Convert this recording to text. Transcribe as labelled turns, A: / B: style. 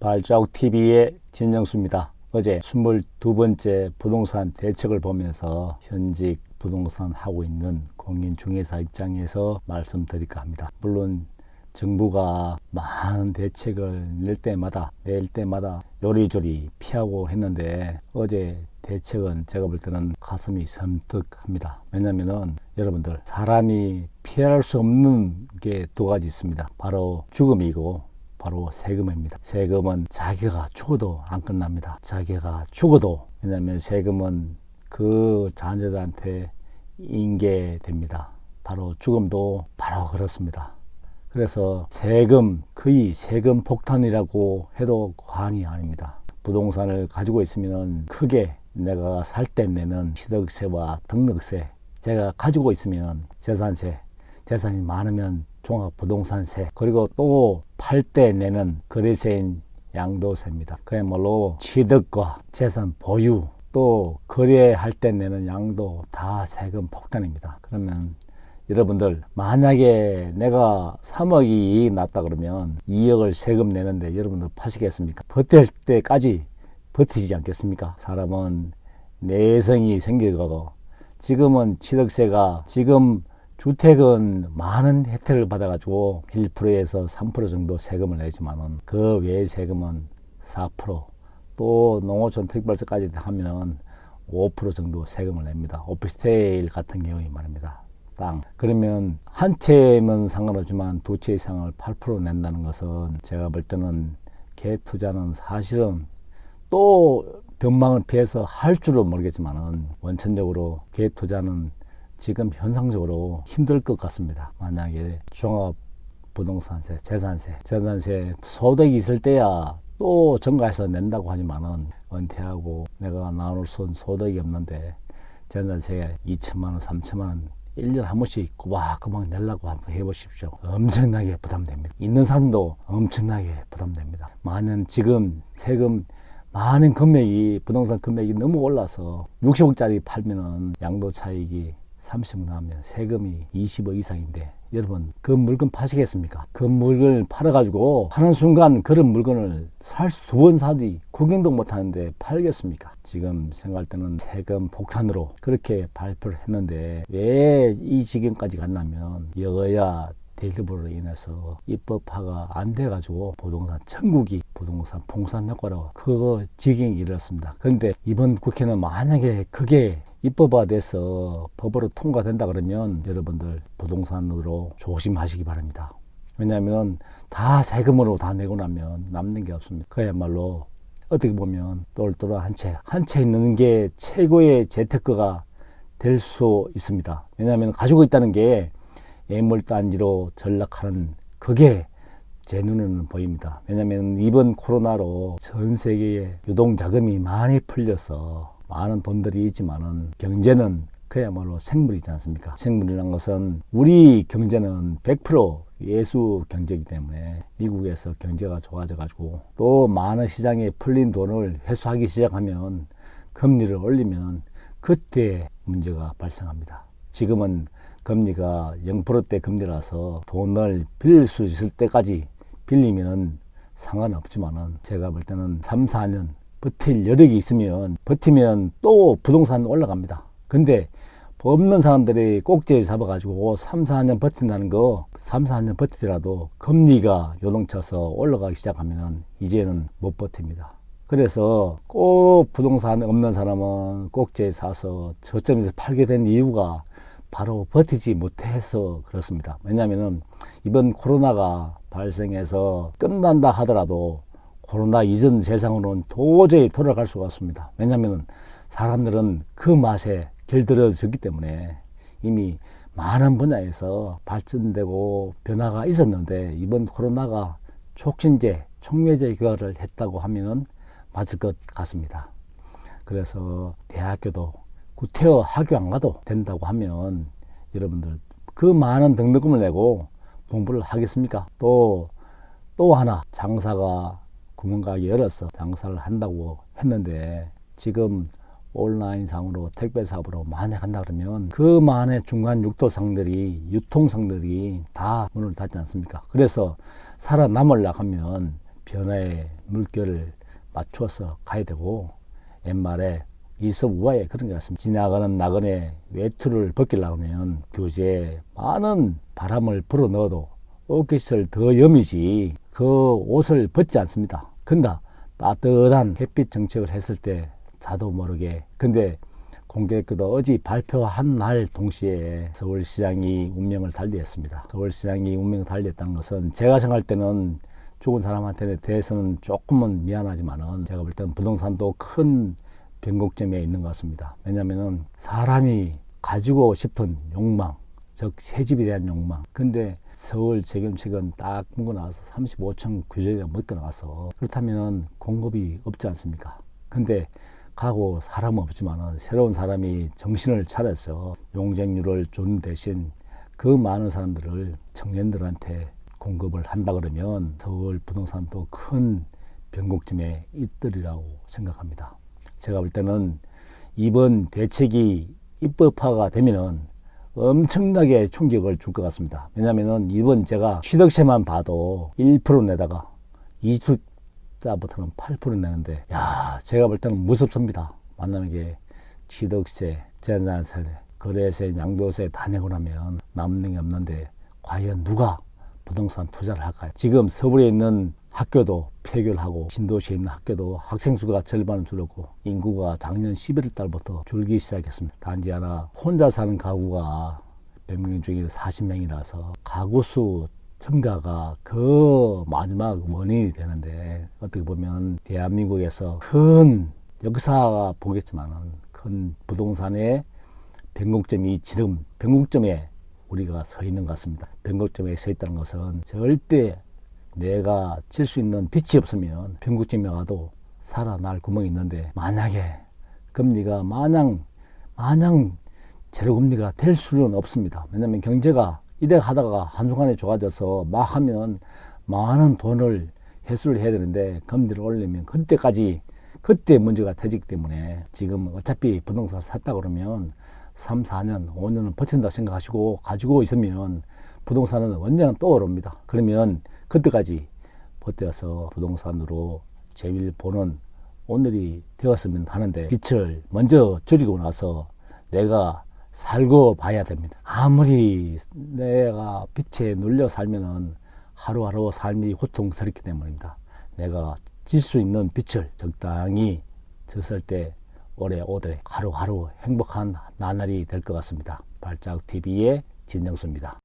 A: 발자국TV의 진정수입니다. 어제 22번째 부동산 대책을 보면서 현직 부동산 하고 있는 공인중개사 입장에서 말씀드릴까 합니다. 물론 정부가 많은 대책을 낼 때마다 요리조리 피하고 했는데 어제 대책은 제가 볼 때는 가슴이 섬뜩합니다. 왜냐면은 여러분들, 사람이 피할 수 없는 게 두 가지 있습니다. 바로 죽음이고 바로 세금입니다. 세금은 자기가 죽어도 안 끝납니다. 자기가 죽어도. 왜냐하면 세금은 그 자녀들한테 인계됩니다. 바로 죽음도 바로 그렇습니다. 그래서 세금, 거의 세금 폭탄이라고 해도 과언이 아닙니다. 부동산을 가지고 있으면 크게 내가 살 때 내는 취득세와 등록세, 제가 가지고 있으면 재산세, 재산이 많으면 종합부동산세, 그리고 또 팔 때 내는 거래세인 양도세입니다. 그야말로 취득과 재산 보유, 또 거래할 때 내는 양도 다 세금 폭탄입니다. 그러면 여러분들, 만약에 내가 3억이 이익 났다 그러면 2억을 세금 내는데 여러분들 파시겠습니까? 버틸 때까지 버티지 않겠습니까? 사람은 내성이 생겨가고, 지금은 취득세가, 지금 주택은 많은 혜택을 받아가지고 1%에서 3% 정도 세금을 내지만은 그 외의 세금은 4%, 또 농어촌 특별세까지 하면 5% 정도 세금을 냅니다. 오피스텔 같은 경우에 말입니다. 땅. 그러면 한 채면 상관없지만 두 채 이상을 8% 낸다는 것은 제가 볼 때는 갭투자는 사실은 또 변망을 피해서 할 줄은 모르겠지만은 원천적으로 갭투자는 지금 현상적으로 힘들 것 같습니다. 만약에 종합부동산세, 재산세 소득이 있을 때야 또 증가해서 낸다고 하지만은 은퇴하고 내가 나눌 수 있는 소득이 없는데 재산세 2천만 원, 3천만 원 1년에 한 번씩 꼬박꼬박 내려고 한번 해보십시오. 엄청나게 부담됩니다. 있는 사람도 엄청나게 부담됩니다. 많은 지금 세금 많은 금액이, 부동산 금액이 너무 올라서 60억짜리 팔면은 양도 차익이 30억 나오면 세금이 20억 이상인데, 여러분 그 물건 파시겠습니까? 그 물건을 팔아가지고 파는 순간 그런 물건을 두 번 사도 구경도 못 하는데 팔겠습니까? 지금 생각할 때는 세금 폭탄으로 그렇게 발표를 했는데 왜 이 지경까지 갔냐면 여야 대립으로 인해서 입법화가 안 돼가지고 부동산 천국이 부동산 봉산 효과로 그거 지경이 이르렀습니다. 그런데 이번 국회는 만약에 그게 입법화돼서 법으로 통과된다 그러면 여러분들 부동산으로 조심하시기 바랍니다. 왜냐하면 다 세금으로 다 내고 나면 남는 게 없습니다. 그야말로 어떻게 보면 똘똘한 한 채 있는 게 최고의 재테크가 될 수 있습니다. 왜냐하면 가지고 있다는 게 예물단지로 전락하는, 그게 제 눈에는 보입니다. 왜냐하면 이번 코로나로 전 세계에 유동자금이 많이 풀려서 많은 돈들이 있지만은 경제는 그야말로 생물이지 않습니까? 생물이라는 것은, 우리 경제는 100% 예수 경제이기 때문에 미국에서 경제가 좋아져 가지고 또 많은 시장에 풀린 돈을 회수하기 시작하면, 금리를 올리면 그때 문제가 발생합니다. 지금은 금리가 0%대 금리라서 돈을 빌릴 수 있을 때까지 빌리면 상관없지만은 제가 볼 때는 3, 4년 버틸 여력이 있으면 버티면 또 부동산 올라갑니다. 근데 없는 사람들이 꼭지에 잡아가지고 3, 4년 버틴다는 거, 3, 4년 버티더라도 금리가 요동쳐서 올라가기 시작하면 이제는 못 버팁니다. 그래서 꼭 부동산 없는 사람은 꼭지에 사서 저점에서 팔게 된 이유가 바로 버티지 못해서 그렇습니다. 왜냐하면 이번 코로나가 발생해서 끝난다 하더라도 코로나 이전 세상으로는 도저히 돌아갈 수가 없습니다. 왜냐하면 사람들은 그 맛에 길들여졌기 때문에 이미 많은 분야에서 발전되고 변화가 있었는데, 이번 코로나가 촉진제, 촉매제 효과를 했다고 하면 맞을 것 같습니다. 그래서 대학교도 구태여 학교 안 가도 된다고 하면 여러분들 그 많은 등록금을 내고 공부를 하겠습니까? 또 하나, 장사가 구멍가게 열어서 장사를 한다고 했는데 지금 온라인상으로 택배사업으로 만약 한다 그러면 그 많은 중간 유통상들이 다 문을 닫지 않습니까? 그래서 살아남으려고 하면 변화의 물결을 맞추어서 가야 되고, 옛말에 이섭우화에 그런 게 같습니다. 지나가는 나그네 외투를 벗기려고 하면 교재에 많은 바람을 불어 넣어도 옷깃을 더 여미지 그 옷을 벗지 않습니다. 근데 따뜻한 햇빛 정책을 했을 때 자도 모르게, 근데 공교롭게도 어제 발표한 날 동시에 서울시장이 운명을 달리했습니다. 서울시장이 운명을 달리했다는 것은 제가 생각할 때는 죽은 사람한테 대해서는 조금은 미안하지만은 제가 볼 때는 부동산도 큰 변곡점에 있는 것 같습니다. 왜냐하면 사람이 가지고 싶은 욕망, 즉 새집에 대한 욕망. 근데 서울 재건축은 딱 끊고 나와서 35층 규제가 못 나와서, 그렇다면 공급이 없지 않습니까? 근데 가고 사람은 없지만은 새로운 사람이 정신을 차려서 용적률을 준 대신 그 많은 사람들을 청년들한테 공급을 한다 그러면 서울 부동산도 큰 변곡점에 있으리라고 생각합니다. 제가 볼 때는 이번 대책이 입법화가 되면은 엄청나게 충격을 줄 것 같습니다. 왜냐하면 이번 제가 취득세만 봐도 1% 내다가 이주자부터는 8% 내는데, 야, 제가 볼 때는 무섭습니다. 만나는 게 취득세, 재산세, 거래세, 양도세 다 내고 나면 남는 게 없는데 과연 누가 부동산 투자를 할까요? 지금 서울에 있는 학교도 폐교하고 신도시에 있는 학교도 학생 수가 절반은 줄었고 인구가 작년 11월 달부터 줄기 시작했습니다. 단지 하나 혼자 사는 가구가 100명 중에 40명이라서 가구 수 증가가 그 마지막 원인이 되는데, 어떻게 보면 대한민국에서 큰 역사가 보겠지만 큰 부동산의 변곡점이 지금 변곡점에 우리가 서 있는 것 같습니다. 변곡점에 서 있다는 것은 절대 내가 칠 수 있는 빛이 없으면 변곡점에 가도 살아날 구멍이 있는데, 만약에 금리가 마냥 제로금리가 될 수는 없습니다. 왜냐하면 경제가 이래 하다가 한순간에 좋아져서 막 하면 많은 돈을 회수를 해야 되는데, 금리를 올리면 그때 문제가 터지기 때문에 지금 어차피 부동산을 샀다 그러면 3, 4년, 5년은 버틴다 생각하시고 가지고 있으면 부동산은 언젠가 또 오릅니다. 그러면 그때까지 버텨서 부동산으로 재미를 보는 오늘이 되었으면 하는데, 빛을 먼저 줄이고 나서 내가 살고 봐야 됩니다. 아무리 내가 빛에 눌려 살면은 하루하루 삶이 고통스럽기 때문입니다. 내가 질 수 있는 빛을 적당히 졌을 때 오래오래 하루하루 행복한 나날이 될 것 같습니다. 발자국TV의 진정수입니다.